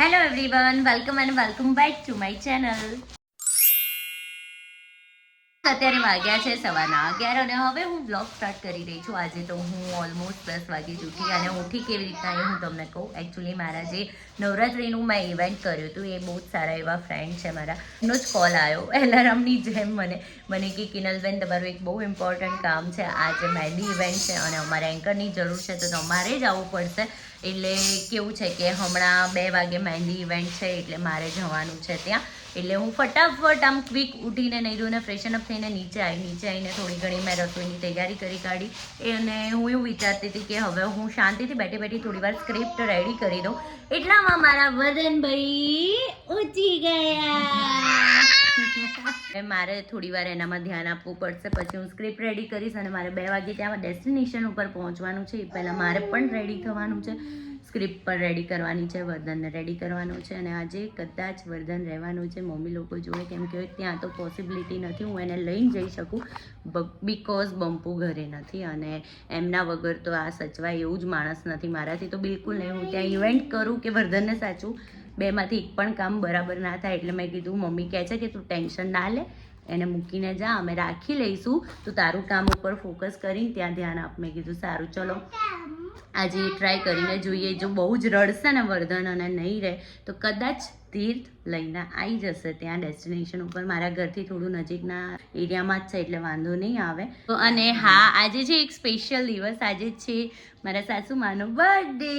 Hello everyone, welcome back to my channel. અત્યારે વાગ્યા છે 11:15 અને હવે હું બ્લોગ સ્ટાર્ટ કરી રહી છું. આજે તો હું ઓલમોસ્ટ 10 વાગે જ ઉઠી અને ઉઠી કેવી રીતના એ હું તમને કહું. એકચ્યુઅલી મારા જે નવરાત્રિનું મેં ઇવેન્ટ કર્યું હતું એ બહુ જ સારા એવા ફ્રેન્ડ છે મારા, એનો જ કોલ આવ્યો એલાર્મની જેમ મને કે કિનલબેન તમારું એક બહુ ઇમ્પોર્ટન્ટ કામ છે, આજે મહેંદી ઇવેન્ટ છે અને અમારે એન્કરની જરૂર છે તો તમારે જ આવવું પડશે. એટલે કેવું છે કે હમણાં 2 વાગે મહેંદી ઇવેન્ટ છે એટલે મારે જવાનું છે ત્યાં. એટલે હું ફટાફટ આમ ક્વિક ઉઠીને નહીં ધોઈને ફ્રેશન અપ થઈને નીચે આવીને થોડી ઘણી મેં રસોઈની તૈયારી કરી કાઢી અને હું એવું વિચારતી હતી કે હવે હું શાંતિથી બેઠી થોડી વાર સ્ક્રિપ્ટ રેડી કરી દઉં. એટલામાં મારા વદનભાઈ ઉઠી ગયા. મારે થોડી વાર એનામાં ધ્યાન આપવું પડશે, પછી હું સ્ક્રિપ્ટ રેડી કરીશ અને મારે 2 વાગે ત્યાં ડેસ્ટિનેશન ઉપર પહોંચવાનું છે. એ પહેલાં મારે પણ રેડી થવાનું છે, સ્ક્રિપ્ટ પણ રેડી કરવાની છે, વર્ધનને રેડી કરવાનું છે અને આજે કદાચ વર્ધન રહેવાનું છે મમ્મી લોકો જોડે, કેમ કે ત્યાં તો પોસિબિલિટી નથી હું એને લઈને જઈ શકું બિકોઝ બંપુ ઘરે નથી અને એમના વગર તો આ સચવાય એવું જ માણસ નથી મારાથી તો બિલકુલ નહીં. હું ત્યાં ઇવેન્ટ કરું કે વર્ધનને સાચું, બેમાંથી એક પણ કામ બરાબર ના થાય. એટલે મેં કીધું મમ્મી કહે છે કે તું ટેન્શન ના લે, એને મૂકીને જા, અમે રાખી લઈશું, તું તારું કામ ઉપર ફોકસ કરીને ત્યાં ધ્યાન આપ. મેં કીધું સારું ચલો આજે ટ્રાય કરીને જોઈએ. જો બહુ જ રડશે ને વર્ધન અને નહીં રહે તો કદાચ તીર્થ લઈને આવી જશે ત્યાં ડેસ્ટિનેશન ઉપર. મારા ઘરથી થોડું નજીકના એરિયામાં જ છે એટલે વાંધો નહીં આવે. તો અને હા, આજે છે એક સ્પેશિયલ દિવસ, આજે છે મારા સાસુમાનો બર્થડે.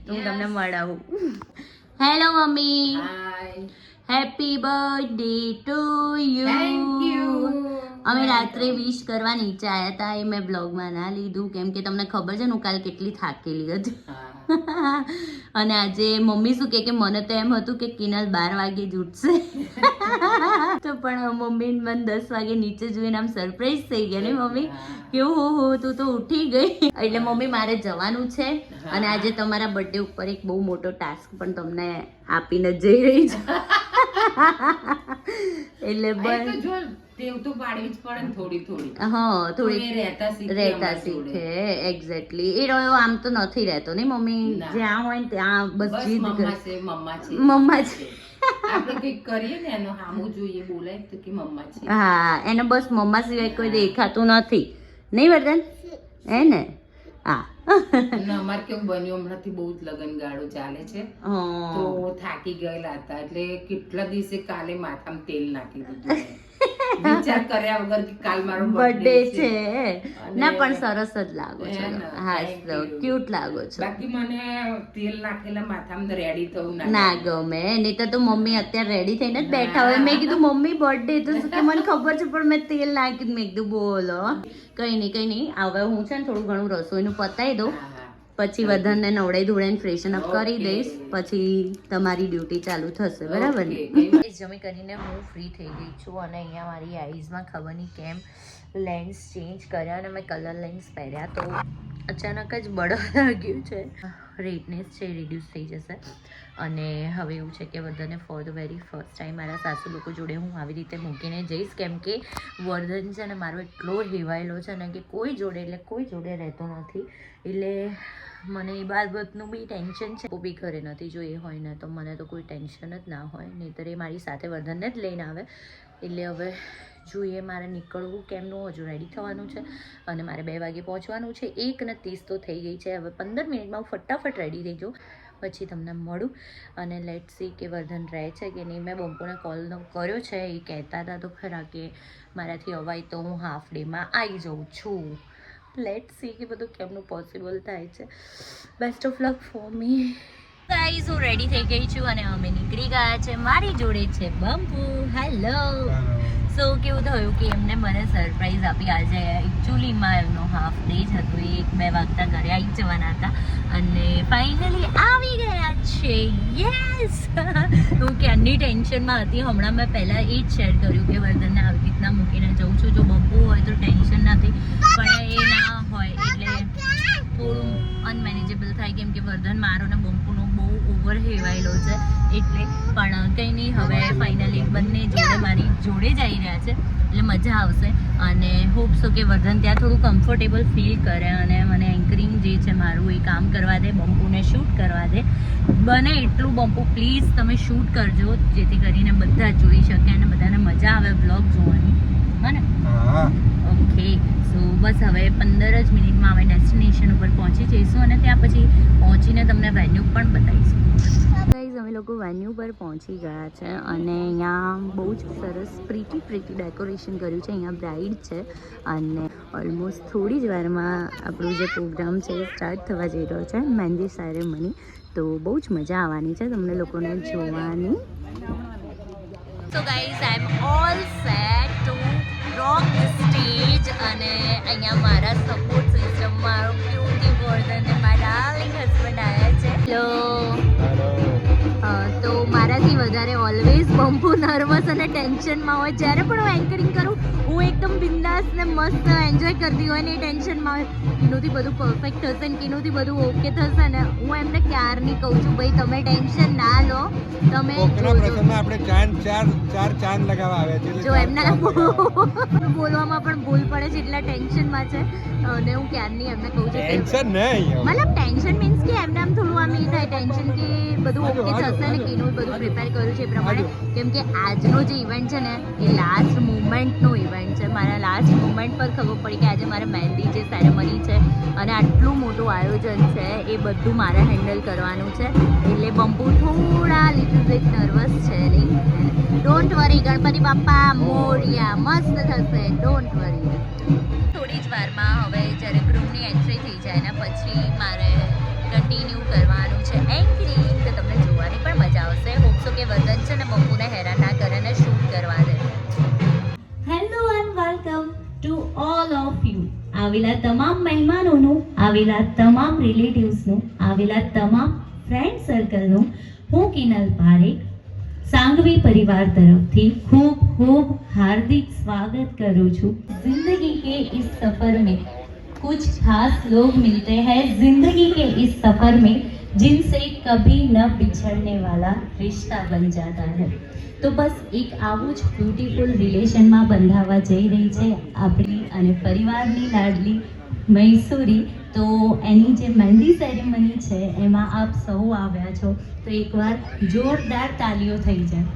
તો હું તમને મળાવું. Hello mummy, happy birthday to you. અમે રાત્રે વિશ કરવા નીચે આવ્યા હતા, એ મેં બ્લોગમાં ના લીધું કેમ કે તમને ખબર છે ને હું કાલે કેટલી થાકેલી હતી. અને આજે મમ્મી શું કે મને તો એમ હતું કે કિનલ 12 વાગે જ ઉઠશે તો પણ મમ્મી મને 10 વાગે નીચે જોઈને આમ સરપ્રાઈઝ થઈ ગયા ને મમ્મી કે હો તું તો ઉઠી ગઈ. એટલે મમ્મી મારે જવાનું છે અને આજે તમારા બર્થડે ઉપર એક બહુ મોટો ટાસ્ક પણ તમને આપીને જઈ રહી છું. એટલે બસ તો પાડવી જ પડે ને થોડી. હા, થોડી રહેતા શીખે. એક્ઝેક્ટલી. એ રહ્યો આમ તો નથી રહેતો ને મમ્મી, જ્યાં હોય ને ત્યાં બસ જીદ મમ્મા છે. આપણે કંઈક કરીએ ને એનો સામું જોઈએ, બોલાય તો કે મમ્મા છે. હા, એને બસ મમ્મા સિવાય કોઈ દેખાતું નથી, નહીં વર્ધન? હે ને? હા. અમારે કેવું બન્યું, હમણાંથી બહુ જ લગન ગાળો ચાલે છે તો થાકી ગયેલા હતા એટલે કેટલા દિવસે કાલે માથામાં તેલ નાખી દીધું વિચાર કર્યા વગર કે કાલ મારો બર્થડે છે. ના પણ સરસ જ લાગો છો. હા, ક્યુટ લાગો છો. બાકી મને તેલ નાખેલા માથામાં રેડી થવું ના ગમે. નહીં તો મમ્મી અત્યારે રેડી થઈને જ બેઠા હોય. મેં કીધું મમ્મી બર્થડે તો શું કે મને ખબર છે પણ મેં તેલ નાખી. મેં કીધું બોલો કઈ નહીં. હવે હું છે ને થોડું ઘણું રસોઈનું પતાવી દઉં, પછી વર્ધનને નવડાઈ ધોડાઈને ફ્રેશન અપ કરી દઈશ, પછી તમારી ડ્યુટી ચાલુ થશે. બરાબર ને? જમી કરીને હું ફ્રી થઈ ગઈ છું અને અહીંયા મારી આઈઝમાં ખબર નહીં કેમ લેન્સ ચેન્જ કર્યા અને મેં કલર લેન્સ પહેર્યા તો અચાનક જ બળવા લાગ્યું છે. રેડનેસ છે રિડ્યુસ થઈ જશે. અને હવે એવું છે કે વર્ધનને for the very first time મારા સાસુ લોકો જોડે હું આવી રીતે મૂકીને જઈશ, કેમ કે વર્ધન છે ને મારો એટલો હેવાયેલો છે ને કે કોઈ જોડે રહેતો નથી. એટલે મને એ બાબતનું બી ટેન્શન છે. બી ઘરે નથી, જો એ હોય ને તો મને તો કોઈ ટેન્શન જ ના હોય, નહીંતર એ મારી સાથે વર્ધનને જ લઈને આવે. એટલે હવે જોઈએ મારે નીકળવું કેમનું, હજુ રેડી થવાનું છે અને મારે 2 વાગે પહોંચવાનું છે. 1:30 તો થઈ ગઈ છે. હવે 15 મિનિટમાં હું ફટાફટ રેડી થઈ જાઉં, પછી તમને મળું અને લેટ સી કે વર્ધન રહે છે કે નહીં. મેં બંપુને કોલ કર્યો છે, એ કહેતા હતા તો ખરા કે મારાથી અવાય તો હું હાફ ડેમાં આવી જાઉં છું. લેટ સી કે બધું કેમનું પોસિબલ થાય છે. Best of luck for me. Guys, હું રેડી થઈ ગઈ છું અને અમે નીકળી ગયા છે. મારી જોડે છે બંપુ. હેલો. સો કેવું થયું કે એમને મને સરપ્રાઈઝ આપી. આજે એકચ્યુઅલીમાં એમનો હાફ ડે જ હતો, 1-2 વાગતા ઘરે આવી જવાના હતા અને ફાઇનલી આવી ગયા છે. યસ. હું ક્યારની ટેન્શનમાં હતી. હમણાં મેં પહેલાં એ જ શેર કર્યું કે વર્ધનને આવી રીતના મૂકીને જઉં છું. જો બંપુ હોય તો ટેન્શન નથી, પણ એ ના હોય એટલે થોડું અનમેનેજેબલ થાય, કેમ કે વર્ધન મારો ને બંપુનો બહુ ઓવર હેવાયેલો છે એટલે. પણ કંઈ નહીં, હવે ફાઇનલી બંને જોડે મારી જોડે જ આવી રહ્યા છે એટલે મજા આવશે. અને હોપ સો કે વર્ધન ત્યાં થોડું કમ્ફર્ટેબલ ફીલ કરે અને મને એન્કરિંગ જે છે મારું એ કામ કરવા દે, બંપુને શૂટ કરવા દે. બને એટલું બંપુ પ્લીઝ તમે શૂટ કરજો, જેથી કરીને બધા જોઈ શકે અને બધાને મજા આવે બ્લોગ જોવાની, હા ને? ઓકે, સો બસ હવે 15 જ મિનિટમાં અમે ડેસ્ટિનેશન ઉપર પહોંચી જઈશું અને ત્યાં પછી પહોંચીને તમને વેન્યુ પણ બતાવીશું. ગાઈઝ, અમે લોકો વેન્યુ પર પહોંચી ગયા છે અને અહીંયા બહુ જ સરસ પ્રીટી ડેકોરેશન કર્યું છે. અહીંયા બ્રાઇડ છે અને ઓલમોસ્ટ થોડી જ વારમાં આપણું જે પ્રોગ્રામ છે એ સ્ટાર્ટ થવા જઈ રહ્યો છે, મહેંદી સેરેમની. તો બહુ જ મજા આવવાની છે તમને લોકોને જોવાની. So guys, I am all set to rock the stage. અને અહીંયા મારા સપોર્ટ સિસ્ટમ, મારો ક્યુટી વર્ધન અને મારા ડાર્લિંગ હસબન્ડ આવ્યા છે. તો મારાથી વધારે ઓલવેઝ બંપુ નર્વસ અને ટેન્શનમાં હોય. જ્યારે પણ હું એન્કરિંગ કરું હું એકદમ બિંદાસ ને મસ્ત એન્જોય કરતી હોય ને એ ટેન્શનમાં હોય કિનુથી બધું પરફેક્ટ થશે ને કિનુથી બધું ઓકે થશે ને. હું એમને ક્યારની કહું છું ભાઈ તમે ટેન્શન ના લો, તમે આપણે ચાર ચાંદ લગાવવા આવ્યા છે. જો એમના બોલવામાં પણ ભૂલ પડે છે એટલા ટેન્શનમાં છે અને હું ક્યારની એમને કહું છું ટેન્શન નહીં, મતલબ ટેન્શન મીન્સ કે એમને આમ થોડું આમ એ થાય ટેન્શન કે બધું ઓકે થશે ને કિનું બધું પ્રિપેર કર્યું છે એ પ્રમાણે. કેમ કે આજનો જે ઇવેન્ટ છે ને એ લાસ્ટ મુમેન્ટનો ઇવેન્ટ છે. મારા લાસ્ટ મુમેન્ટ પર ખબર પડી કે આજે મારે મહેંદી જે સેરેમની છે અને આટલું મોટું આયોજન છે એ બધું મારે હેન્ડલ કરવાનું છે એટલે બંપુ થોડા લિટલ બીટ નર્વસ છે. ડોન્ટ વરી, ગણપતિ બાપ્પા મોરિયા, મસ્ત થશે, ડોન્ટ વરી. થોડી જ વારમાં હવે જ્યારે ગ્રુપની એન્ટ્રી થઈ જાય ને પછી મારે કન્ટિન્યુ કરવાનું છે એન્કરિંગ, તો તમને જોવાની પણ મજા આવશે. હોપ સો કે વર્ધન છે ને બંપુને હેરાન ના કરે ને શૂટ કરવા દે. Hello and welcome to all of you. આવેલા તમામ મહેમાનોનું, આવેલા તમામ રિલેટિવ્સનું, આવેલા તમામ ફ્રેન્ડ સર્કલનું હું કિનલ પારેખ सांघवी परिवार तरफ थी खूब खूब हार्दिक स्वागत करूँ छू. जिंदगी के इस सफर में कुछ खास लोग मिलते हैं, जिंदगी के इस सफर में जिनसे कभी न बिछड़ने वाला रिश्ता बन जाता है. तो बस एक આવું જ બ્યુટીફુલ રિલેશનમાં બંધાવા જઈ રહી છે આપણી અને પરિવારની લાડલી મૈસૂરી. તો એની જે મહેંદી સેરેમની છે એમાં આપ સૌ આવ્યા છો તો એકવાર જોરદાર તાલીઓ થઈ જાય.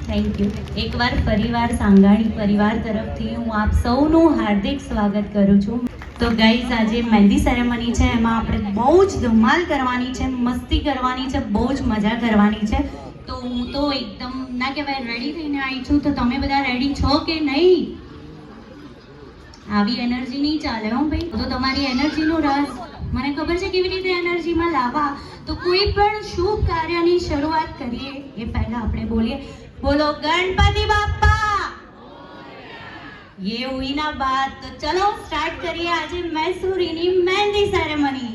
Thank you. એકવાર પરિવાર સાંગાણી પરિવાર તરફથી હું આપ સૌનું હાર્દિક સ્વાગત કરું છું. તો ગાઈઝ, આજે મહેંદી સેરેમની છે એમાં આપણે બહુ જ ધમાલ કરવાની છે, મસ્તી કરવાની છે, બહુ જ મજા કરવાની છે. તો હું તો એકદમ ના કહેવાય રેડી થઈને આવી છું. તો તમે બધા રેડી છો કે નહીં? આવી એનર્જી નહીં ચાલે હો ભાઈ. તો તમારી એનર્જીનો રસ મને ખબર છે કેવી રીતે એનર્જીમાં લાવવા. તો કોઈ પણ શુભ કાર્યની શરૂઆત કરીએ એ પહેલા આપણે બોલીએ બોલો ગણપતિ બાપ્પા. ये हुई ना बात. तो चलो स्टार्ट करिए आज मैसूरीनी मेहंदी सेरेमनी.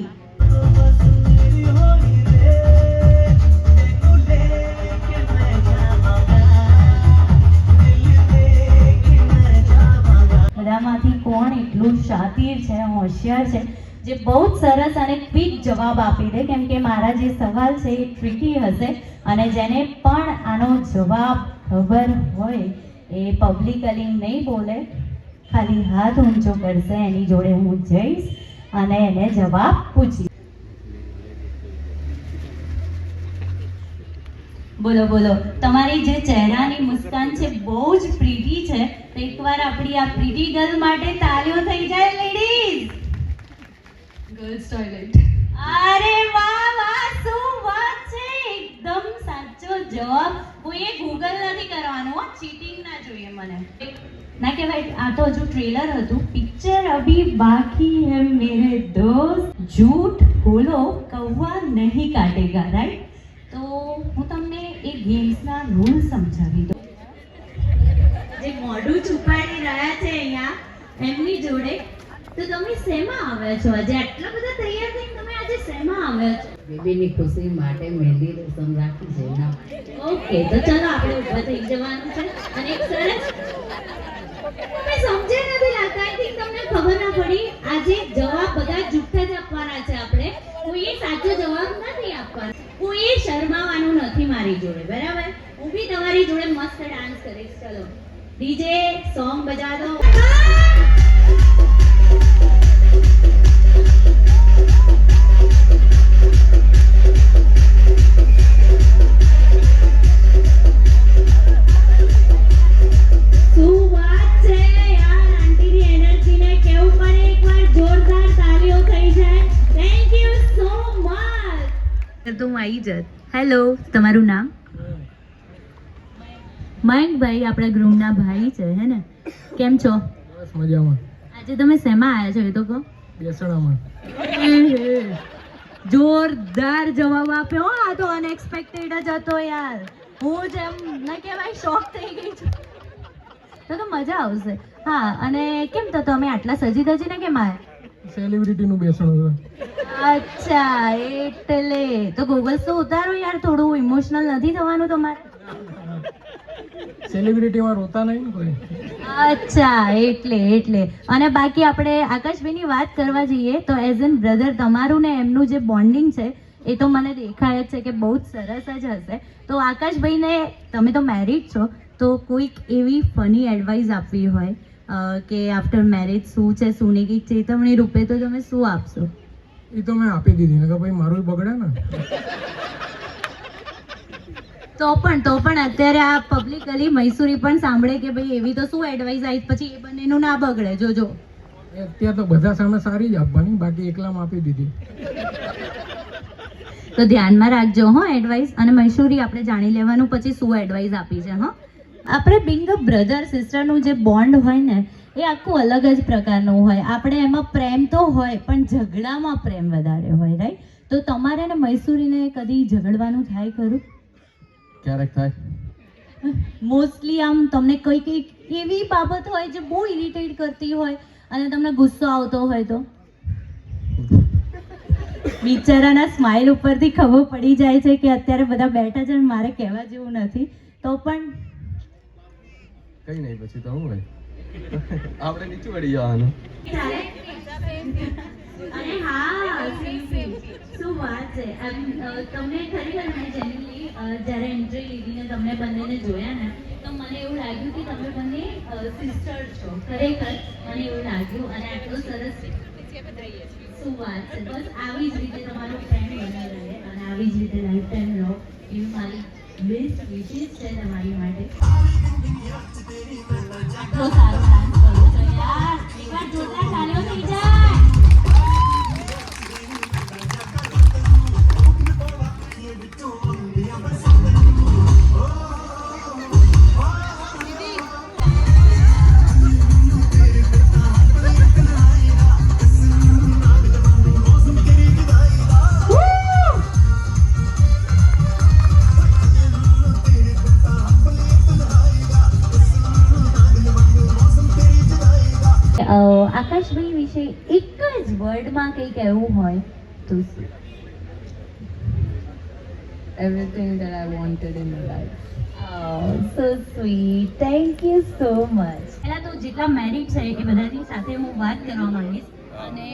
બધામાંથી કોણ એટલું શાતીર છે, હોશિયાર છે જે બહુ જ સરસ અને ક્વિક જવાબ આપી દે? કેમ કે મારા જે સવાલ છે એ ટ્રિકી હશે અને જેને પણ આનો જવાબ ખબર હોય એ પબ્લિકલી નહીં બોલે, ખાલી હાથ ઊંચો કરશે, એની જોડે હું જઈશ અને એને જવાબ પૂછીશ. બોલો બોલો, તમારી જે ચહેરાની મુસ્કાન છે બહુ જ પ્રીટી છે. તો એકવાર આપણી આ પ્રીટી ગર્લ માટે તાળીઓ થઈ જાય લેડીઝ. Girls toilet. અરે વાહ વાહ, શું વાત છે, એકદમ સાચો જવાબ. કોઈએ ગૂગલ નથી કરવાનું હો, ચીટિંગ ના જોઈએ મને. ના કહેવાય, આ તો હજુ ટ્રેલર હતું. પિક્ચર અભી બાકી હૈ મેરે દોસ્ત, झूठ बोलो कौवा नहीं काटेगा, राइट? તો હું તમને એ ગેમ્સના રૂલ સમજાવી દઉં. જે મોઢું છુપાડી રહ્યા છે અહીંયા એમની જોડે, તો તમે શેમાં આવ્યા છો આજે? આટલા બધા તૈયાર થઈને તમે આજે શેમાં આવ્યા છો? બેબીની ખુશી માટે મહેંદી રસમ રાખી છે એના. ઓકે, તો ચાલો આપણે ઊભા થઈ જવાનું છે અને એક સરસ તમે સમજે નથી લાગતા. આઈ થિંક તમને ખબર ના પડી. આજે જવાબ બધા જુઠ્ઠા જ આપવાના છે આપણે. કોઈએ સાચો જવાબ નથી આપવાનો. કોઈએ તમારી જોડે, બરાબર? હું બી તમારી જોડે મસ્ત ડાન્સ કરીશ. ચલો ડીજે સોંગ બજા દો. શું વાત છે યાર, આંટીની એનર્જીને કેવું પણ એકવાર જોરદાર તાળીઓ થઈ જાય. Thank you so much. તો હું આવી જત. હેલો, તમારું નામ? મયંકભાઈ આપણા ગૃહના ભાઈ છે, હે ને? કેમ છો? બસ મજામાં. આજે તમે શેમાં આવ્યા છો એ તો કહો. બેસણામાં. જોરદાર જવાબ આપ્યો હો. આ તો અનએક્સપેક્ટેડ જ હતો યાર. હું જેમ ના કહેવાય શોક થઈ ગઈ છું. તો મજા આવશે. હા, અને કેમ તો તમે આટલા સજી ધજીને કેમ આવ્યા? સેલિબ્રિટીનું બેસણું છે. અચ્છા, એટલે તો ગોગલ્સ તો ઉતારો યાર, થોડું ઇમોશનલ નથી થવાનું તમારે? સેલિબ્રિટીમાં રોતા નહીં ને કોઈ. અચ્છા, એટલે અને બાકી આપણે આકાશભાઈની વાત કરવા જઈએ તો એઝ એન બ્રધર તમારું ને એમનું જે બોન્ડિંગ છે એ તો મને દેખાય જ છે કે બહુ જ સરસ જ હશે. તો આકાશભાઈને, તમે તો મેરિડ છો, તો કોઈક એવી ફની એડવાઇસ આપવી હોય કે આફ્ટર મેરેજ શું છે શું નહીં, કંઈક ચેતવણી રૂપે, તો તમે શું આપશો? એ તો મેં આપી દીધી ને કે ભાઈ મારું બગડે ને. તો પણ અત્યારે આ પબ્લિકલી મૈસૂરી પણ સાંભળે કે ભાઈ એવી તો શું એડવાઇસ આવી, પછી એ બંનેનું ના બગડે. જોજો અત્યારે તો બધા સામે સારી જ આપવાની, બાકી એકલામાં આપી દીધી. તો ધ્યાનમાં રાખજો હો એડવાઇસ. અને મૈસૂરી આપણે જાણી લેવાનું પછી શું એડવાઇસ આપી છે. હા, આપણે બિંગ અ બ્રધર સિસ્ટરનું જે બોન્ડ હોય ને એ આખું અલગ જ પ્રકારનું હોય. આપણે એમાં પ્રેમ તો હોય પણ ઝઘડામાં પ્રેમ વધારે હોય, રાઈટ? તો તમારે ને મૈસૂરીને કદી ઝઘડવાનું થાય ખરું? ક્યારેક થાય. મોસ્ટલી આમ તમને કઈ એવી બાબત હોય જે બહુ ઇરિટેટ કરતી હોય અને તમને ગુસ્સો આવતો હોય તો? બિચારાના સ્માઇલ ઉપરથી ખબર પડી જાય છે કે અત્યારે બધા બેઠા છે, મારે કહેવા જેવું નથી. તો પણ કઈ નહીં, પછી તો હું ભાઈ આપણે નીચે વળી જવાનું. અને હા, શું વાત છે. તમને ખરેખર મેં જેન્યુઅલી જ્યારે એન્ટ્રી લીધીને તમને બંનેને જોયા ને તો મને એવું લાગ્યું કે તમે બંને સિસ્ટર છો. ખરેખર મને એવું લાગ્યું. અને આટલું સરસ, શું વાત છે. બસ આવી જ રીતે તમારો ફ્રેન્ડ બની રહે અને આવી જ રીતે લાઈફ ટાઈમ રહો એવી મારી બેસ્ટ વિશેષ છે તમારી માટે. આટલો સારો ડાન્સ કરો છો યાર, એકવાર જોરદાર તાળીઓ થઈ જાય. આકાશભાઈ વિશે એક જ વર્ડમાં કંઈ કહેવું હોય તો શું? Everything that I wanted in my life. So sweet. Thank you so much. પહેલા તો જેટલા મેરિડ છે એ બધાની સાથે હું વાત કરવા માંગીશ. અને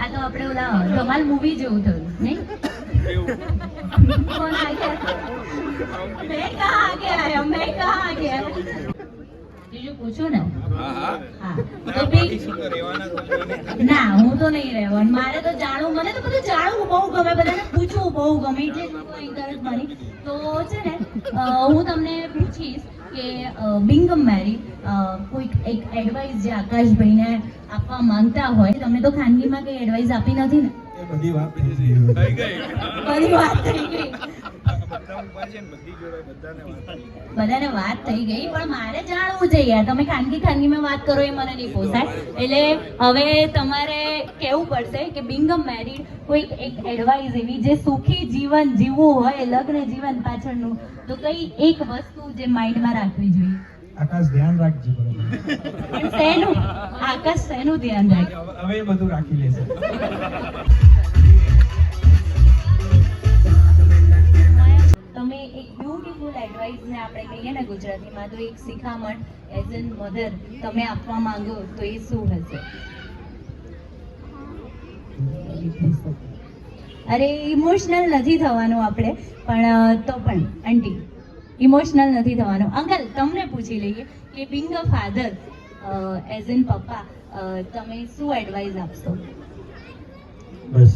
આ તો આપણે ઓલા ધમાલ મૂવી જેવું થયું નહીં? કોણ આ ગયા? મેં કહા આગે આયા, મેં કહા આગે આયા. બીજું પૂછું ને? હા, તો બી ના, હું તો નહીં રહેવાનું. મારે તો જાણવું, મને તો બધું જાણવું બહુ ગમે, બધાને પૂછવું બહુ ગમે, એટલે ઇન્ટરેસ્ટ મારી. તો છે ને, હું તમને પૂછીશ કે બિંગ મેરીડ કોઈક એક એડવાઇસ જે આકાશભાઈને આપવા માંગતા હોય. તમે તો ખાનગીમાં કઈ એડવાઇસ આપી નથી ને? બધી વાત થઈ ગઈ. બધી વાત થઈ ગઈ. બધાને વાત થઈ ગઈ, પણ મારે જાણવું છે યાર. તમે ખાનગીમાં વાત કરો એ મને નહીં પોસાય. એટલે હવે તમારે કહેવું પડશે કે બિંગ મેરીડ કોઈ એક એડવાઇસ એવી જે સુખી જીવન જીવવું હોય, લગ્ન જીવન પાછળનું, તો કઈ એક વસ્તુ જે માઇન્ડમાં રાખવી જોઈએ? આકાશ ધ્યાન રાખજો બરોબર. પણ શેનું? આકાશ શેનું ધ્યાન રાખે? હવે એ બધું રાખી લેશે. તમે એક બ્યુટીફુલ એડવાઇસને આપણે કહીએ ને ગુજરાતીમાં, તો એક શિખામણ એઝ એન મધર તમે આપવા માંગો તો એ શું હશે? અરે ઇમોશનલ નથી થવાનું આપણે, પણ તો પણ આંટી ઇમોશનલ નથી થવાનું. અંકલ તમને પૂછી લઈએ કે being a father as in પપ્પા, તમે શું એડવાઇસ આપશો? બસ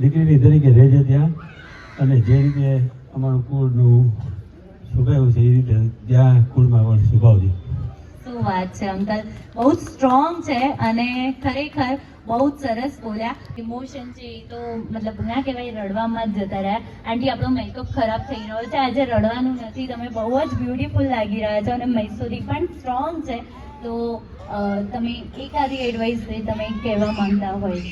દીકરીની તરીકે રહેજે ત્યાં, અને જે રીતે અમારું કુળનું સુકાયું છે એ રીતે ત્યાં કુળમાં પણ સુકાવજો. શું વાત છે અંકલ, બહુ જ સ્ટ્રોંગ છે અને ખરેખર બહુ જ સરસ બોલ્યા. ઇમોશન છે એ તો મતલબ ના કહેવાય, રડવામાં જ જતા રહ્યા. આંટી આપણો મેકઅપ ખરાબ થઈ રહ્યો છે, આજે રડવાનું નથી, તમે બહુ જ બ્યુટીફુલ લાગી રહ્યા છો અને મૈસૂરી પણ સ્ટ્રોંગ છે. તો તમે એકાદી એડવાઇસ તમે કહેવા માંગતા હોય?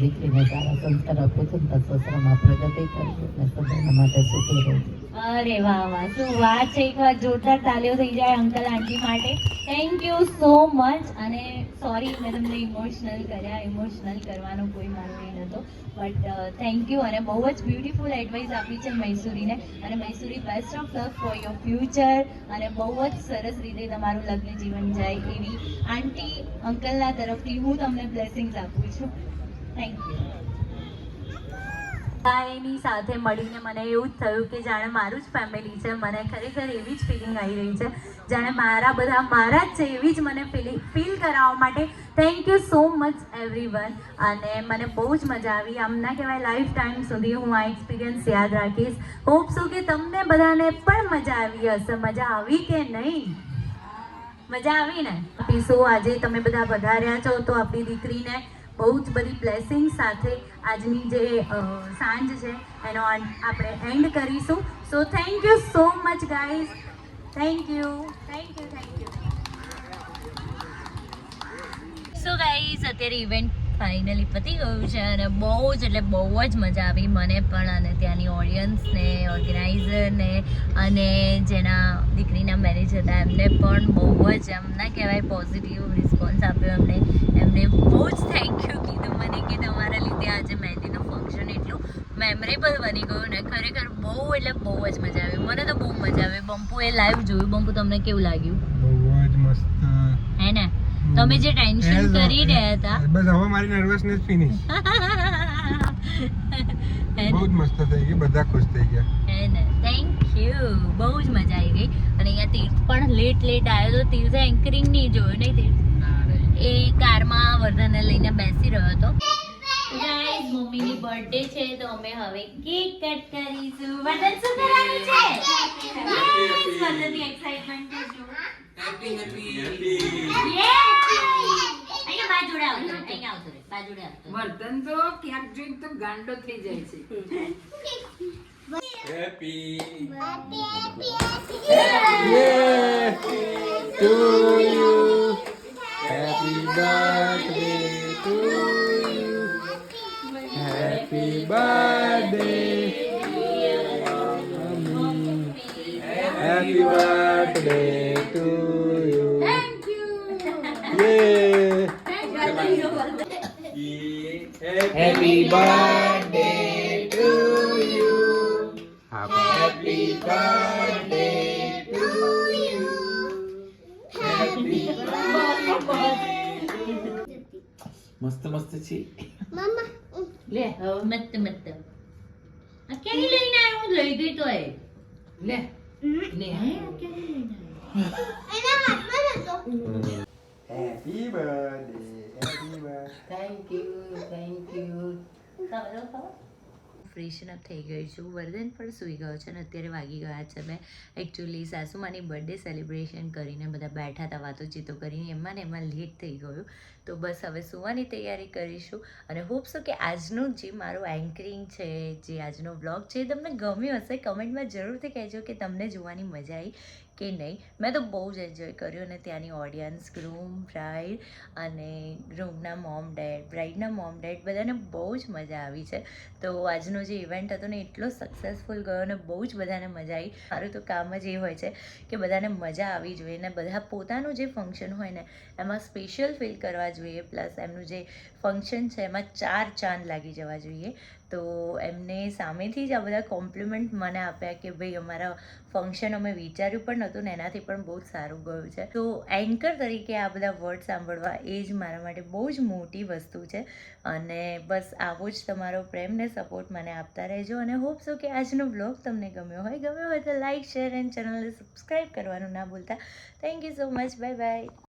દીકરીને સારા સંસ્કાર આપું છું, સસરામાં પ્રગતિ કરું અને સદાના માટે સુખી રહું. અરે વાહ વાહ, શું વાત છે! એક વાર જોરદાર તાલીઓ થઈ જાય અંકલ આંટી માટે. Thank you so much. અને સોરી મેં તમને ઇમોશનલ કર્યા, ઇમોશનલ કરવાનો કોઈ મારો એ નહોતો, બટ થેન્ક યુ. અને બહુ જ બ્યુટીફુલ એડવાઇસ આપી છે મૈસૂરીને. અને Mysuri best of luck for your future, અને બહુ જ સરસ રીતે તમારું લગ્ન જીવન જાય એવી આંટી અંકલના તરફથી હું તમને બ્લેસિંગ્સ આપું છું. Thank you. એની સાથે મળીને મને એવું જ થયું કે જાણે મારું જ ફેમિલી છે. મને ખરેખર એવી જ ફિલિંગ આવી રહી છે જાણે મારા બધા મારા જ છે, એવી જ મને ફીલ કરાવવા માટે thank you so much everyone. અને મને બહુ જ મજા આવી. આમ ના કહેવાય, લાઈફ ટાઈમ સુધી હું આ એક્સપિરિયન્સ યાદ રાખીશ. હોપ સો કે તમને બધાને પણ મજા આવી હશે. મજા આવી કે નહીં? મજા આવી ને? સો આજે તમે બધા વધાર્યા છો તો આપણી દીકરીને બહુ જ બધી બ્લેસિંગ સાથે આજની જે સાંજ છે એનો આપણે એન્ડ કરીશું. So thank you so much guys. Thank you, thank you, thank you. So guys અત્યારે ઇવેન્ટ ફાઇનલી પતી ગયું છે અને બહુ જ એટલે બહુ જ મજા આવી મને પણ, અને ત્યાંની ઓડિયન્સને, ઓર્ગેનાઇઝરને, અને જેના દીકરીના મેરેજ હતા એમને પણ બહુ જ આમ ના કહેવાય પોઝિટિવ રિસ્પોન્સ આપ્યો એમને બહુ જ થેન્ક યુ કીધું મને કે તમારા લીધે આજે મહેંદીનું ફંક્શન એટલું મેમરેબલ બની ગયું ને. ખરેખર બહુ એટલે બહુ જ મજા આવી. મને તો બહુ મજા આવી. બંપુએ લાઈવ જોયું. બંપુ તમને કેવું લાગ્યું? બહુ જ મસ્ત હે ને? તમે જે ટેન્શન કરી રહ્યા હતા, બસ હવે મારી નર્વસનેસ ફિનિશ. બહુ જ મસ્ત થઈ ગઈ, બધા ખુશ થઈ ગયા. હે ને? Thank you. બહુ જ મજા આવી ગઈ. અને અહીંયા તીર્થ પણ લેટ આવ્યો તો તીર્થે એન્કરિંગ નહીં જોયું નહીં તીર્થ? એ કારમાં વર્ધનને લઈને બેસી રહ્યો હતો. ગાઈઝ મમ્મીની બર્થડે છે તો અમે હવે કેક કટ કરીશું. વર્ધન શું કરવાનું છે? વર્ધનની એક્સાઇટમેન્ટ જો. અહીંયા બા જોડે આવતો રે, અહીંયા આવતો રે, બા જોડે આવતો રે. વર્ધન તો ક્યાંક જોઈને તો ગાંડો થઈ જાય છે. Happy happy birthday to you, happy birthday, happy birthday to you. Thank you. Happy birthday to you, happy birthday to you, happy મસ્ત મસ્ત છે. લે હવે મત મત. આ ક્યાંથી લઈને આવ્યો? હું લઈ ગઈ તો એ. લે લે happy birthday, happy birthday. Thank you, thank you. Freshen up થઈ ગઈ છું. વર્ધન પણ સૂઈ ગયો છે અને અત્યારે વાગી ગયા છે મેં એકચ્યુઅલી સાસુમાની બર્થડે સેલિબ્રેશન કરીને બધા બેઠા હતા વાતોચીતો કરીને, એમાં ને એમાં લેટ થઈ ગયું. તો બસ હવે સૂવાની તૈયારી કરીશું. અને હોપ સો કે આજનું જે મારું એન્કરિંગ છે, જે આજનો વ્લોગ છે એ તમને ગમ્યો હશે. કમેન્ટમાં જરૂરથી કહેજો કે તમને જોવાની મજા આવી કે નહીં. મેં તો બહુ જ એન્જોય કર્યું. અને ત્યાંની ઓડિયન્સ, ગ્રૂમ, બ્રાઇડ અને ગ્રૂમના મોમ ડેડ, બ્રાઇડના મોમ ડેડ બધાને બહુ જ મજા આવી છે. તો આજનો જે ઇવેન્ટ હતો ને એટલો સક્સેસફુલ ગયો અને બહુ જ બધાને મજા આવી. મારું તો કામ જ એ હોય છે કે બધાને મજા આવી જોઈએ ને બધા પોતાનું જે ફંક્શન હોય ને એમાં સ્પેશિયલ ફીલ કરવા જોઈએ, પ્લસ એમનું જે ફંક્શન છે એમાં 4 ચાંદ લાગી જવા જોઈએ. તો એમને સામેથી જ આ બધા કોમ્પ્લિમેન્ટ મને આપ્યા કે ભાઈ અમારા ફંક્શન અમે વિચાર્યું પણ નહોતું ને એનાથી પણ બહુ જ સારું ગયું છે. તો એન્કર તરીકે આ બધા વર્ડ સાંભળવા એ જ મારા માટે બહુ જ મોટી વસ્તુ છે. અને બસ આવો જ તમારો પ્રેમ ને સપોર્ટ મને આપતા રહેજો અને હોપ સો કે આજનો બ્લોગ તમને ગમ્યો હોય તો લાઇક, શેર એન્ડ ચેનલને સબસ્ક્રાઈબ કરવાનું ના ભૂલતા. Thank you so much. Bye bye.